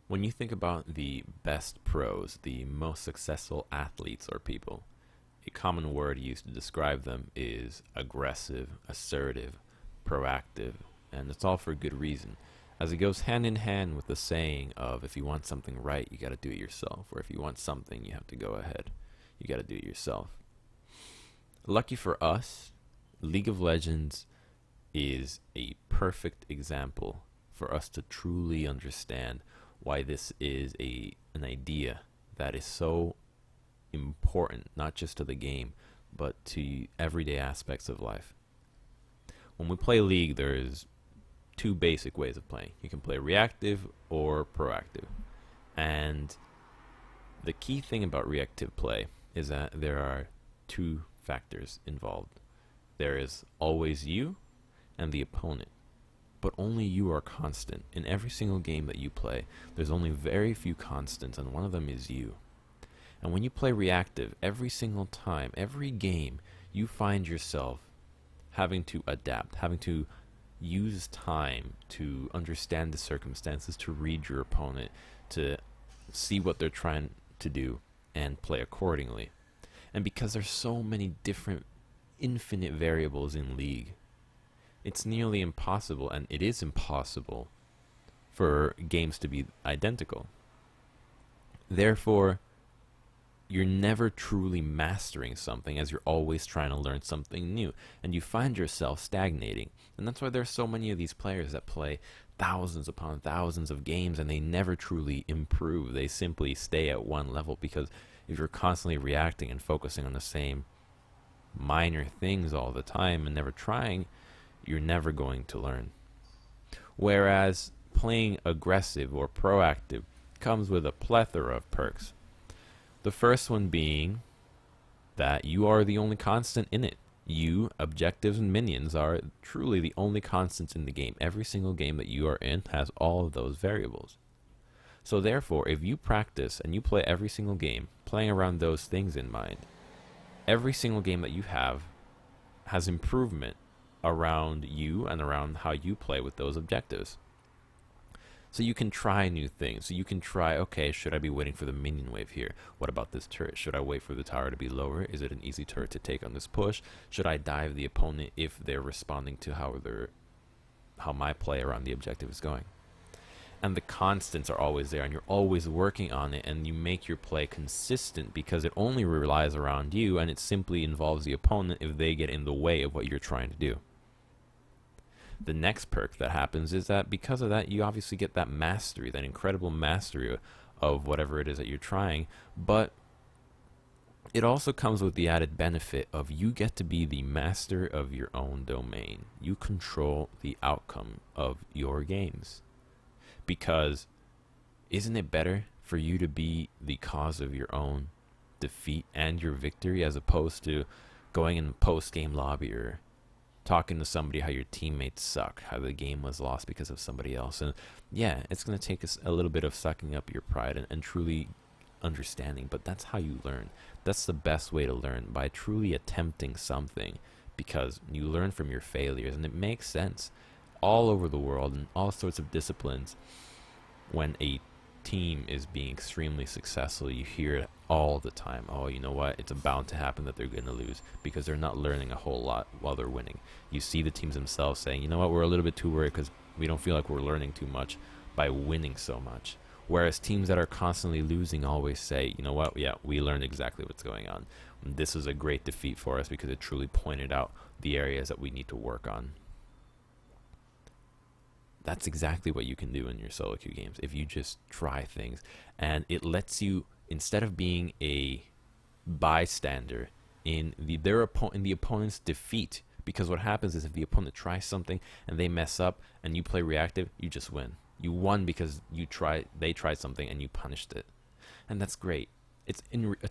When you think about the best pros, the most successful athletes or people, a common word used to describe them is aggressive, assertive, proactive, and it's all for good reason, as it goes hand in hand with the saying of if you want something right, you gotta do it yourself, or if you want something, you have to go ahead. You gotta do it yourself. Lucky for us, League of Legends is a perfect example for us to truly understand why this is an idea that is so important, not just to the game, but to everyday aspects of life. When we play League, there's two basic ways of playing. You can play reactive or proactive. And the key thing about reactive play is that there are two factors involved. There is always you and the opponent. But only you are constant. In every single game that you play, there's only very few constants, and one of them is you. And when you play reactive, every single time, every game, you find yourself having to adapt, having to use time to understand the circumstances, to read your opponent, to see what they're trying to do, and play accordingly. And because there's so many different, infinite variables in League, it's nearly impossible, and it is impossible, for games to be identical. Therefore, you're never truly mastering something, as you're always trying to learn something new, and you find yourself stagnating. And that's why there's so many of these players that play thousands upon thousands of games, and they never truly improve. They simply stay at one level, because if you're constantly reacting and focusing on the same minor things all the time and never trying, you're never going to learn. Whereas playing aggressive or proactive comes with a plethora of perks. The first one being that you are the only constant in it. You, objectives, and minions are truly the only constants in the game. Every single game that you are in has all of those variables. So therefore, if you practice and you play every single game, playing around those things in mind, every single game that you have has improvement around you and around how you play with those objectives. So you can try new things. So you can try, okay, should I be waiting for the minion wave here? What about this turret? Should I wait for the tower to be lower? Is it an easy turret to take on this push? Should I dive the opponent if they're responding to how my play around the objective is going? And the constants are always there, and you're always working on it, and you make your play consistent because it only relies around you, and it simply involves the opponent if they get in the way of what you're trying to do. The next perk that happens is that because of that, you obviously get that mastery, that incredible mastery of whatever it is that you're trying, but it also comes with the added benefit of you get to be the master of your own domain. You control the outcome of your games. Because isn't it better for you to be the cause of your own defeat and your victory, as opposed to going in the post-game lobby or talking to somebody how your teammates suck, how the game was lost because of somebody else? And yeah, it's going to take us a little bit of sucking up your pride and truly understanding, but that's how you learn. That's the best way to learn, by truly attempting something, because you learn from your failures, and it makes sense. All over the world, in all sorts of disciplines, when a team is being extremely successful, you hear it all the time. Oh, you know what? It's bound to happen that they're going to lose because they're not learning a whole lot while they're winning. You see the teams themselves saying, you know what? We're a little bit too worried because we don't feel like we're learning too much by winning so much. Whereas teams that are constantly losing always say, you know what? Yeah, we learned exactly what's going on. And this is a great defeat for us because it truly pointed out the areas that we need to work on. That's exactly what you can do in your solo queue games if you just try things. And it lets you, instead of being a bystander in the opponent's defeat, because what happens is if the opponent tries something and they mess up and you play reactive, you just win. You won because they tried something and you punished it. And that's great. It's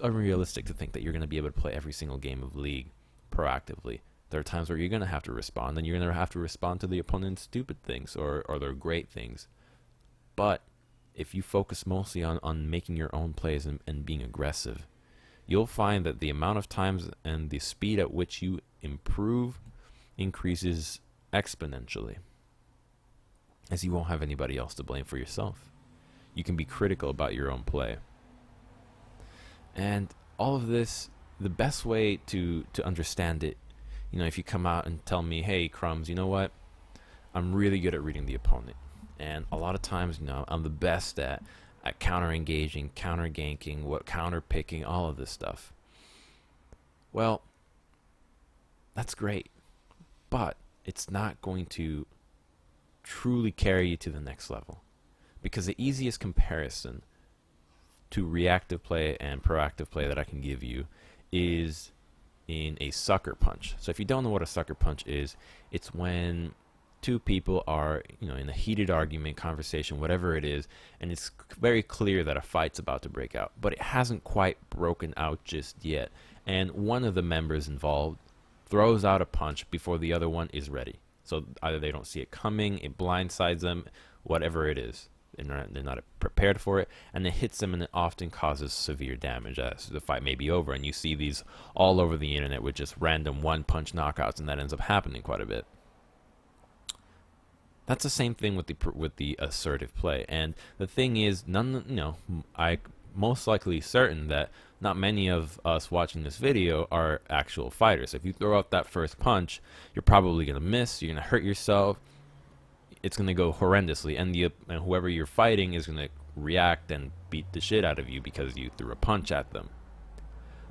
unrealistic to think that you're going to be able to play every single game of League proactively. There are times where you're going to have to respond, and you're going to have to respond to the opponent's stupid things or their great things. But if you focus mostly on making your own plays and being aggressive, you'll find that the amount of times and the speed at which you improve increases exponentially, as you won't have anybody else to blame for yourself. You can be critical about your own play. And all of this, the best way to understand it, if you come out and tell me, hey, Crumbz, you know what? I'm really good at reading the opponent. And a lot of times, I'm the best at counter engaging, counter ganking, counter picking, all of this stuff. Well, that's great, but it's not going to truly carry you to the next level, because the easiest comparison to reactive play and proactive play that I can give you is in a sucker punch. So if you don't know what a sucker punch is, it's when two people are, in a heated argument, conversation, whatever it is, and it's very clear that a fight's about to break out, but it hasn't quite broken out just yet. And one of the members involved throws out a punch before the other one is ready. So either they don't see it coming, it blindsides them, whatever it is. They're not prepared for it, and it hits them, and it often causes severe damage as the fight may be over. And you see these all over the internet with just random one-punch knockouts, and that ends up happening quite a bit. That's the same thing with the assertive play. And the thing is, I most likely certain that not many of us watching this video are actual fighters. If you throw out that first punch, you're probably gonna miss. You're gonna hurt yourself. It's gonna go horrendously, and whoever you're fighting is gonna react and beat the shit out of you because you threw a punch at them.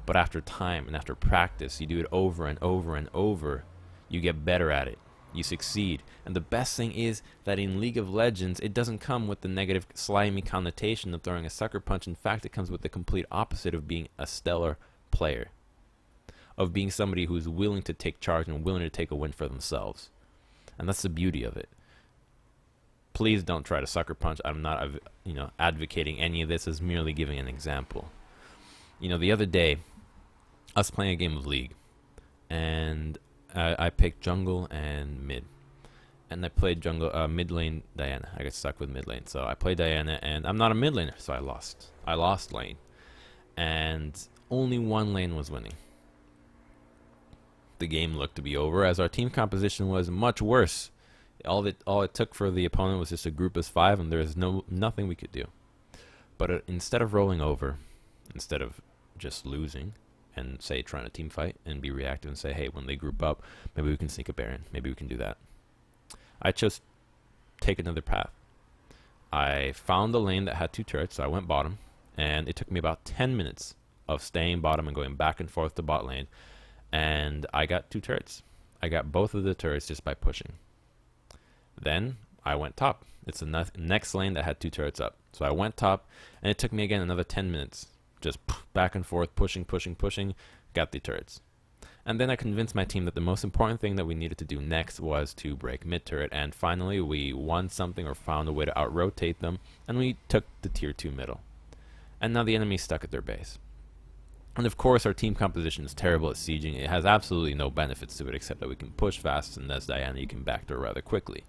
But after time and after practice, you do it over and over and over, you get better at it. You succeed. And the best thing is that in League of Legends, it doesn't come with the negative, slimy connotation of throwing a sucker punch. In fact, it comes with the complete opposite of being a stellar player, of being somebody who's willing to take charge and willing to take a win for themselves. And that's the beauty of it. Please don't try to sucker punch. I'm not, advocating any of this, as merely giving an example. The other day, I was playing a game of League, and I picked jungle and mid, and I played jungle mid lane Diana. I got stuck with mid lane, so I played Diana, and I'm not a mid laner, so I lost. I lost lane, and only one lane was winning. The game looked to be over, as our team composition was much worse. All it took for the opponent was just a group as 5, and there's nothing we could do. But instead of rolling over, instead of just losing and say trying to team fight and be reactive and say, hey, when they group up, maybe we can sneak a Baron, maybe we can do that, I chose take another path. I found a lane that had 2 turrets, so I went bottom, and it took me about 10 minutes of staying bottom and going back and forth to bot lane, and I got 2 turrets. I got both of the turrets just by pushing. Then I went top. It's the next lane that had 2 turrets up. So I went top, and it took me again another 10 minutes. Just back and forth, pushing, got the turrets. And then I convinced my team that the most important thing that we needed to do next was to break mid turret. And finally, we won something or found a way to out-rotate them, and we took the tier 2 middle. And now the enemy's stuck at their base. And of course, our team composition is terrible at sieging. It has absolutely no benefits to it, except that we can push fast, and as Diana, you can backdoor rather quickly.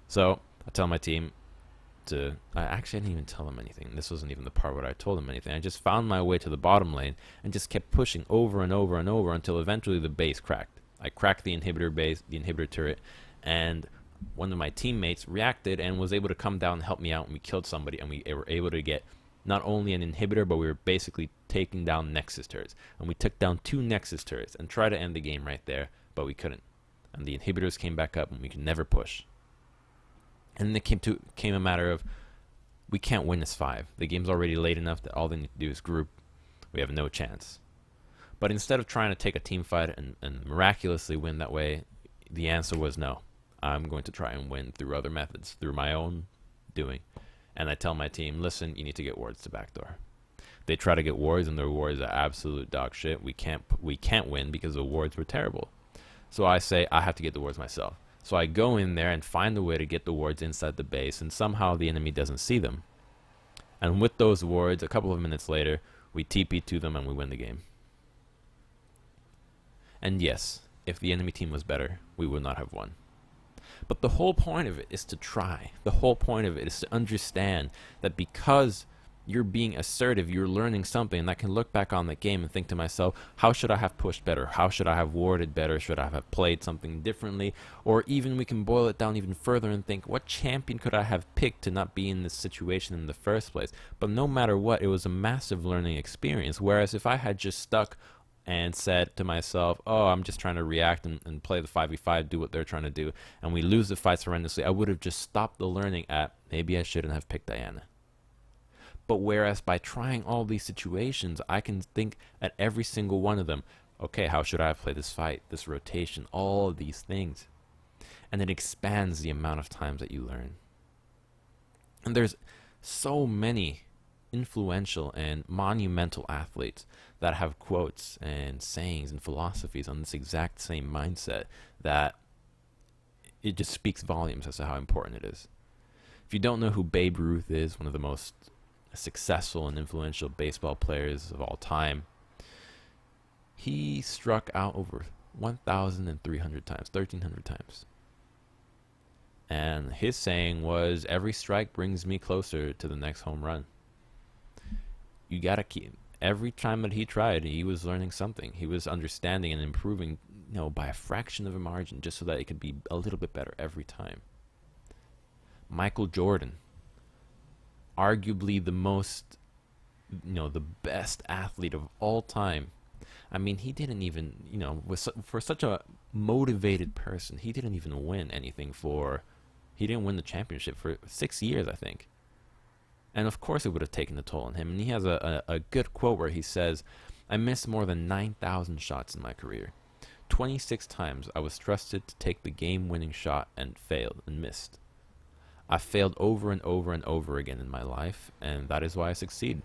So I tell my team I actually didn't even tell them anything. This wasn't even the part where I told them anything. I just found my way to the bottom lane and just kept pushing over and over and over until eventually the base cracked. I cracked the inhibitor base, the inhibitor turret, and one of my teammates reacted and was able to come down and help me out, and we killed somebody, and we were able to get not only an inhibitor, but we were basically taking down Nexus turrets. And we took down 2 Nexus turrets and tried to end the game right there, but we couldn't. And the inhibitors came back up, and we could never push. And then it came a matter of, we can't win this 5. The game's already late enough that all they need to do is group. We have no chance. But instead of trying to take a team fight and miraculously win that way, the answer was no. I'm going to try and win through other methods, through my own doing. And I tell my team, listen, you need to get wards to backdoor. They try to get wards, and their wards are absolute dog shit. We can't win because the wards were terrible. So I say, I have to get the wards myself. So I go in there and find a way to get the wards inside the base, and somehow the enemy doesn't see them. And with those wards, a couple of minutes later, we TP to them and we win the game. And yes, if the enemy team was better, we would not have won. But the whole point of it is to try. The whole point of it is to understand that because you're being assertive, you're learning something, and I can look back on the game and think to myself, how should I have pushed better? How should I have warded better? Should I have played something differently? Or even we can boil it down even further and think, what champion could I have picked to not be in this situation in the first place? But no matter what, it was a massive learning experience. Whereas if I had just stuck and said to myself, oh, I'm just trying to react and play the 5v5, do what they're trying to do, and we lose the fights horrendously, I would have just stopped the learning at, maybe I shouldn't have picked Diana. But whereas by trying all these situations, I can think at every single one of them, okay, how should I play this fight, this rotation, all of these things. And it expands the amount of times that you learn. And there's so many influential and monumental athletes that have quotes and sayings and philosophies on this exact same mindset that it just speaks volumes as to how important it is. If you don't know who Babe Ruth is, one of the most successful and influential baseball players of all time, he struck out over 1,300 times, 1,300 times. And his saying was, every strike brings me closer to the next home run. You gotta keep, every time that he tried, he was learning something. He was understanding and improving, by a fraction of a margin, just so that it could be a little bit better every time. Michael Jordan, arguably the most, the best athlete of all time. I mean, he didn't even, for such a motivated person, he didn't even win anything he didn't win the championship for 6 years, I think. And of course it would have taken a toll on him. And he has a good quote where he says, I missed more than 9,000 shots in my career. 26 times I was trusted to take the game-winning shot and failed and missed. I failed over and over and over again in my life, and that is why I succeed.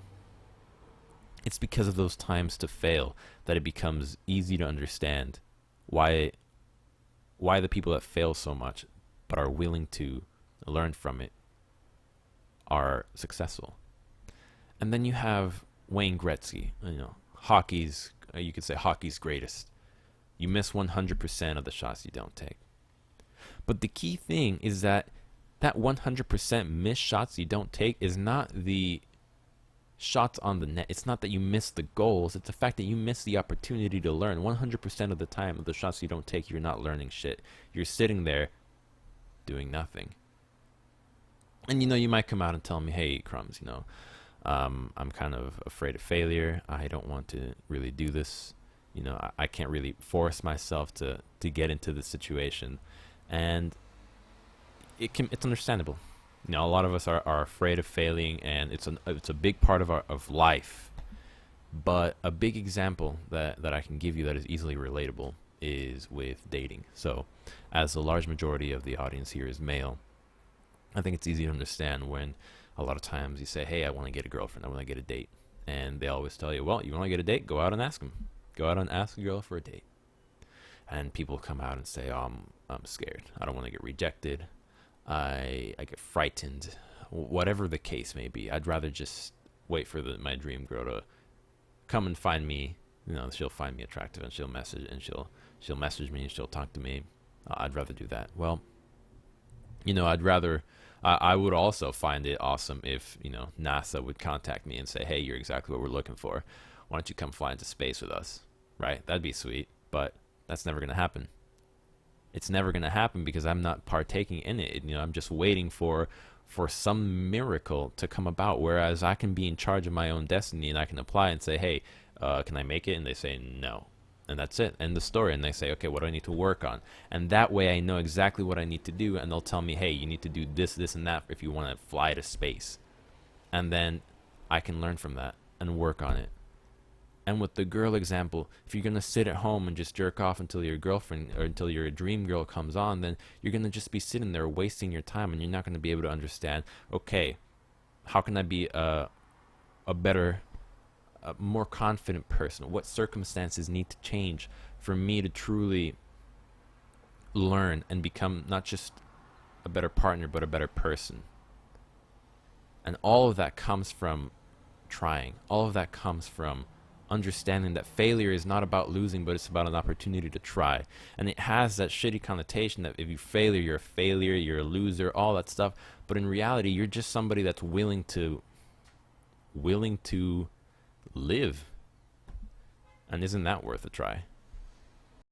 It's because of those times to fail that it becomes easy to understand why the people that fail so much but are willing to learn from it are successful. And then you have Wayne Gretzky, hockey's, you could say hockey's greatest. You miss 100% of the shots you don't take. But the key thing is that 100% missed shots you don't take is not the shots on the net. It's not that you miss the goals. It's the fact that you miss the opportunity to learn. 100% of the time of the shots you don't take, you're not learning shit. You're sitting there doing nothing. And you might come out and tell me, hey, Crumbz, I'm kind of afraid of failure. I don't want to really do this. I can't really force myself to get into this situation. And it's understandable. A lot of us are afraid of failing, and it's a big part of life. But a big example that I can give you that is easily relatable is with dating. So, as the large majority of the audience here is male, I think it's easy to understand when a lot of times you say, hey, I want to get a girlfriend, I want to get a date. And they always tell you, well, you want to get a date? Go out and ask them. Go out and ask a girl for a date. And people come out and say, oh, I'm scared. I don't want to get rejected. I get frightened. Whatever the case may be, I'd rather just wait for my dream girl to come and find me. She'll find me attractive, and she'll message me, and she'll talk to me. I'd rather do that. Well, I'd rather. I would also find it awesome if NASA would contact me and say, hey, you're exactly what we're looking for. Why don't you come fly into space with us? Right? That'd be sweet. But that's never going to happen. It's never going to happen because I'm not partaking in it. I'm just waiting for some miracle to come about, whereas I can be in charge of my own destiny, and I can apply and say, hey, can I make it? And they say no. And that's it. End the story. And they say, okay, what do I need to work on? And that way I know exactly what I need to do, and they'll tell me, hey, you need to do this, this, and that if you want to fly to space. And then I can learn from that and work on it. And with the girl example, if you're going to sit at home and just jerk off until your girlfriend or until your dream girl comes on, then you're going to just be sitting there wasting your time, and you're not going to be able to understand, okay, how can I be a better, a more confident person? What circumstances need to change for me to truly learn and become not just a better partner, but a better person? And all of that comes from trying. All of that comes from understanding that failure is not about losing, but it's about an opportunity to try. And it has that shitty connotation that if you fail, you're a failure, you're a loser, all that stuff. But in reality, you're just somebody that's willing to willing to live. And isn't that worth a try?